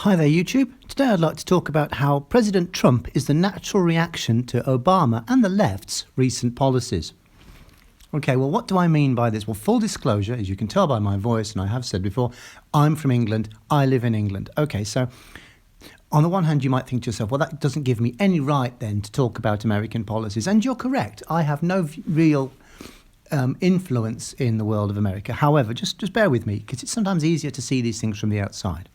Hi there, YouTube. Today I'd like to talk about how President Trump is the natural reaction to Obama and the left's recent policies. Okay, well, what do I mean by this? Well, full disclosure, as you can tell by my voice, and I have said before, I'm from England. I live in England. Okay, so on the one hand, you might think to yourself, well, that doesn't give me any right then to talk about American policies. And you're correct. I have no real influence in the world of America. However, just bear with me, because it's sometimes easier to see these things from the outside.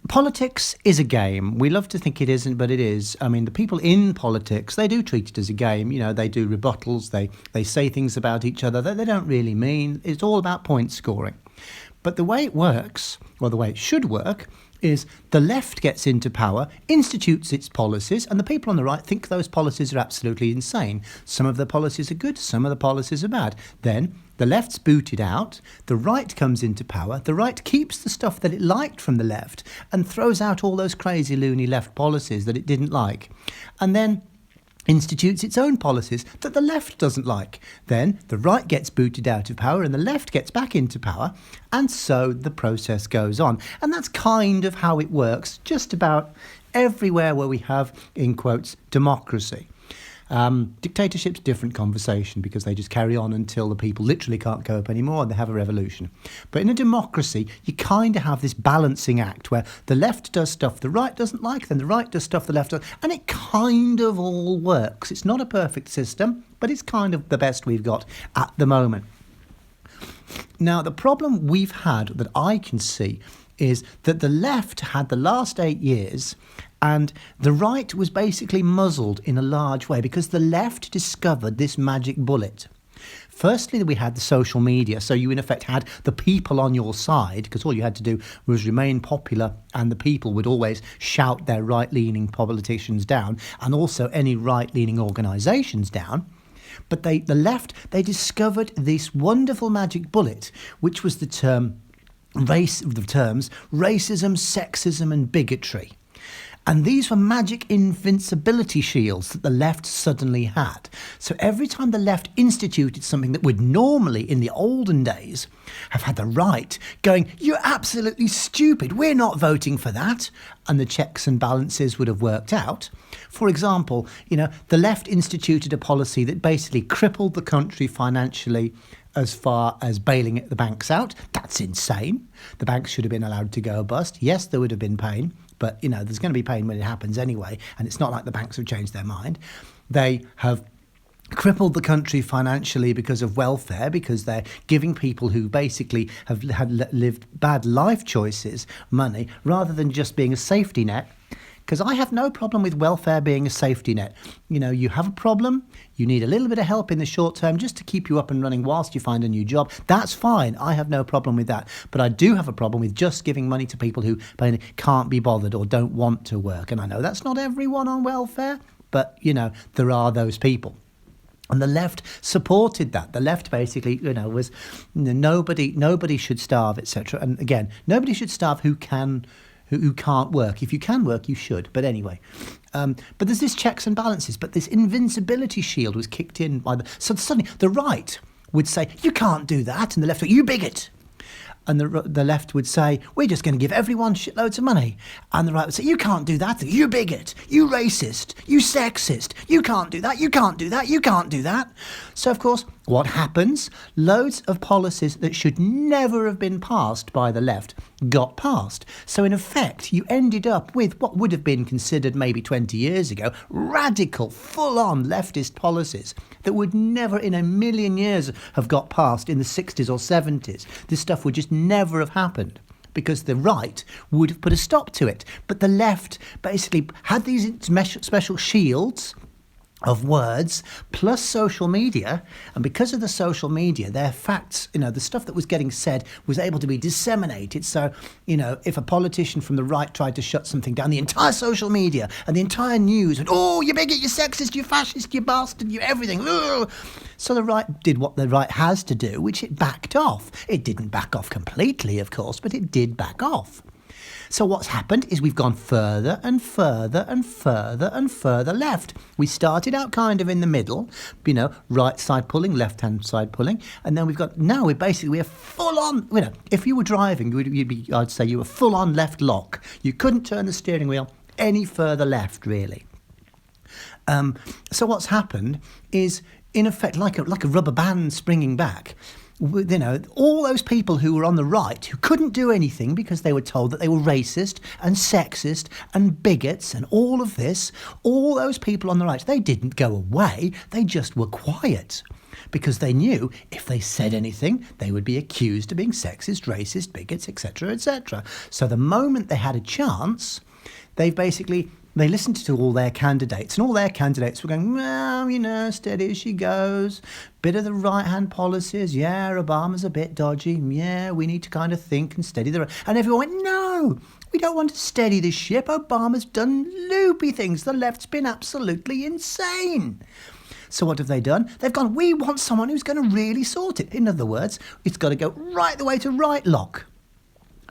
Politics is a game. We love to think it isn't, but it is. I mean, the people in politics, they do treat it as a game. You know, they do rebuttals. They say things about each other that they don't really mean. It's all about point scoring. But the way it works, or the way it should work, is the left gets into power, institutes its policies, and the people on the right think those policies are absolutely insane. Some of the policies are good, some of the policies are bad. Then the left's booted out, the right comes into power, the right keeps the stuff that it liked from the left and throws out all those crazy loony left policies that it didn't like. And then institutes its own policies that the left doesn't like. Then the right gets booted out of power and the left gets back into power, and so the process goes on. And that's kind of how it works just about everywhere where we have, in quotes, democracy. Dictatorship's a different conversation because they just carry on until the people literally can't cope anymore and they have a revolution. But in a democracy, you kind of have this balancing act where the left does stuff the right doesn't like, then the right does stuff the left does, and it kind of all works. It's not a perfect system, but it's kind of the best we've got at the moment. Now, the problem we've had that I can see is that the left had the last 8 years and the right was basically muzzled in a large way because the left discovered this magic bullet. Firstly, we had the social media, so you in effect had the people on your side because all you had to do was remain popular and the people would always shout their right-leaning politicians down and also any right-leaning organisations down. But the left, they discovered this wonderful magic bullet, which was the terms racism, sexism and bigotry. And these were magic invincibility shields that the left suddenly had. So every time the left instituted something that would normally, in the olden days, have had the right going, you're absolutely stupid, we're not voting for that, and the checks and balances would have worked out. For example, the left instituted a policy that basically crippled the country financially as far as bailing the banks out. That's insane. The banks should have been allowed to go bust. Yes, there would have been pain, but there's going to be pain when it happens anyway, and it's not like the banks have changed their mind. They have crippled the country financially because of welfare, because they're giving people who basically have lived bad life choices money rather than just being a safety net. Because I have no problem with welfare being a safety net. You have a problem, you need a little bit of help in the short term just to keep you up and running whilst you find a new job. That's fine. I have no problem with that. But I do have a problem with just giving money to people who can't be bothered or don't want to work. And I know that's not everyone on welfare, but, there are those people. And the left supported that. The left basically, was nobody should starve, etc. And again, nobody should starve who can't work. If you can work, you should. But anyway, but there's this checks and balances. But this invincibility shield was kicked in so suddenly the right would say, you can't do that. And the left would, you bigot. And the left would say, we're just going to give everyone shitloads of money. And the right would say, you can't do that. You bigot. You racist. You sexist. You can't do that. You can't do that. You can't do that. So, of course, what happens? Loads of policies that should never have been passed by the left got passed. So, in effect, you ended up with what would have been considered maybe 20 years ago, radical, full-on leftist policies that would never in a million years have got passed in the 60s or 70s. This stuff would just never have happened because the right would have put a stop to it. But the left basically had these special shields of words plus social media, and because of the social media, their facts, the stuff that was getting said was able to be disseminated. So, if a politician from the right tried to shut something down, the entire social media and the entire news would, oh, you bigot, you sexist, you fascist, you bastard, you everything. Ugh. So the right did what the right has to do, which it backed off. It didn't back off completely, of course, but it did back off. So what's happened is we've gone further and further and further and further left. We started out kind of in the middle, right side pulling, left hand side pulling, and then we're full on. If you were driving, I'd say you were full on left lock. You couldn't turn the steering wheel any further left, really. So what's happened is, in effect, like a rubber band springing back. All those people who were on the right who couldn't do anything because they were told that they were racist and sexist and bigots and all of this, all those people on the right, they didn't go away, they just were quiet because they knew if they said anything, they would be accused of being sexist, racist, bigots, etc., etc. So the moment they had a chance, they listened to all their candidates, and all their candidates were going, well, steady as she goes. Bit of the right-hand policies. Yeah, Obama's a bit dodgy. Yeah, we need to kind of think and steady the right. And everyone went, no, we don't want to steady the ship. Obama's done loopy things. The left's been absolutely insane. So what have they done? They've gone, we want someone who's going to really sort it. In other words, it's got to go right the way to right lock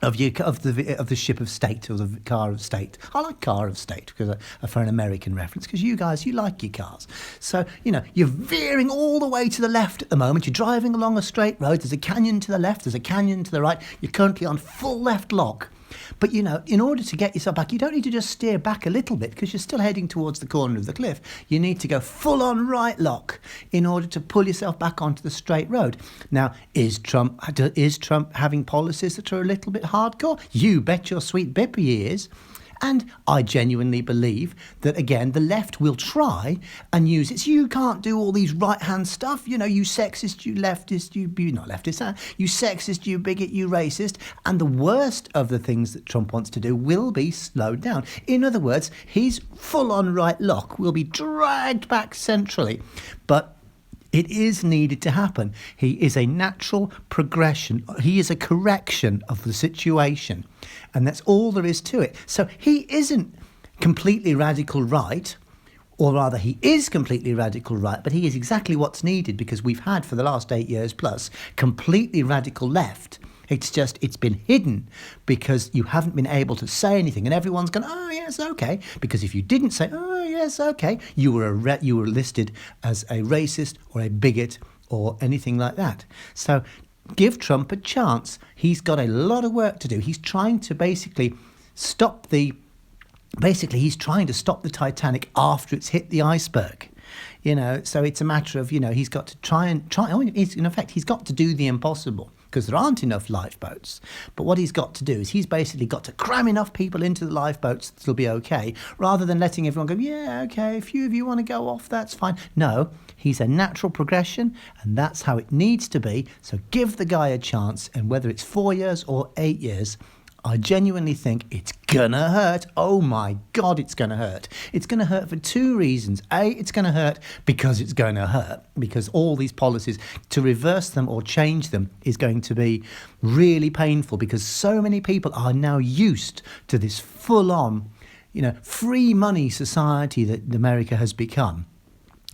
of the ship of state, or the car of state. I like car of state because for an American reference, because you guys, you like your cars. So, you're veering all the way to the left at the moment. You're driving along a straight road. There's a canyon to the left. There's a canyon to the right. You're currently on full left lock. But, in order to get yourself back, you don't need to just steer back a little bit because you're still heading towards the corner of the cliff. You need to go full on right lock in order to pull yourself back onto the straight road. Now, is Trump having policies that are a little bit hardcore? You bet your sweet bippy he is. And I genuinely believe that, again, the left will try and use it. So you can't do all these right-hand stuff. You sexist, you leftist, you're not leftist, you sexist, you bigot, you racist. And the worst of the things that Trump wants to do will be slowed down. In other words, his full-on right lock will be dragged back centrally. But it is needed to happen. He is a natural progression. He is a correction of the situation. And that's all there is to it. So he isn't completely radical right, or rather he is completely radical right, but he is exactly what's needed, because we've had for the last 8 years plus completely radical left. It's been hidden because you haven't been able to say anything, and everyone's gone, oh yes, okay. Because if you didn't say, oh yes, okay, you were listed as a racist or a bigot or anything like that. So give Trump a chance. He's got a lot of work to do. He's trying to basically stop the Titanic after it's hit the iceberg. So it's a matter of, he's got to try. In effect, he's got to do the impossible, because there aren't enough lifeboats. But what he's got to do is he's basically got to cram enough people into the lifeboats that it'll be okay, rather than letting everyone go, yeah, okay, a few of you want to go off, that's fine. No, he's a natural progression, and that's how it needs to be. So give the guy a chance, and whether it's 4 years or 8 years, I genuinely think it's gonna hurt. Oh my God, it's gonna hurt. It's gonna hurt for two reasons. A, it's gonna hurt because it's gonna hurt, because all these policies, to reverse them or change them is going to be really painful, because so many people are now used to this full-on, free money society that America has become.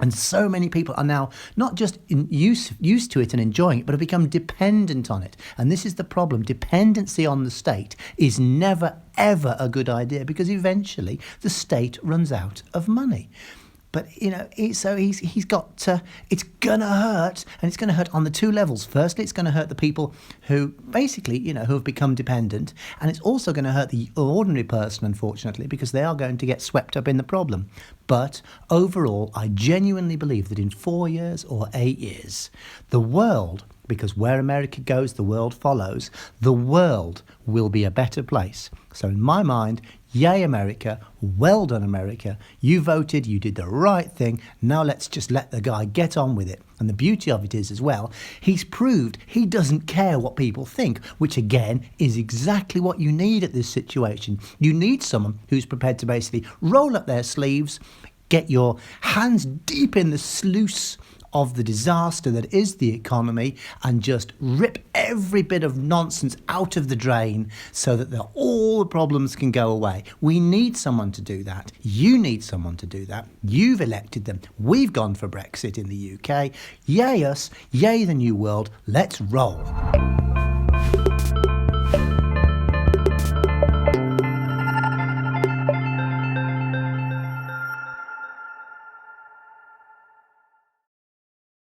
And so many people are now not just used to it and enjoying it, but have become dependent on it. And this is the problem. Dependency on the state is never, ever a good idea, because eventually the state runs out of money. But, so he's got to, it's going to hurt, and it's going to hurt on the two levels. Firstly, it's going to hurt the people who basically, who have become dependent, and it's also going to hurt the ordinary person, unfortunately, because they are going to get swept up in the problem. But overall, I genuinely believe that in 4 years or 8 years, the world, because where America goes, the world follows, the world will be a better place. So in my mind, yay America, well done America, you voted, you did the right thing, now let's just let the guy get on with it. And the beauty of it is as well, he's proved he doesn't care what people think, which again is exactly what you need at this situation. You need someone who's prepared to basically roll up their sleeves, get your hands deep in the sluice of the disaster that is the economy, and just rip every bit of nonsense out of the drain so that all the problems can go away. We need someone to do that. You need someone to do that. You've elected them. We've gone for Brexit in the UK. Yay us, yay the new world. Let's roll.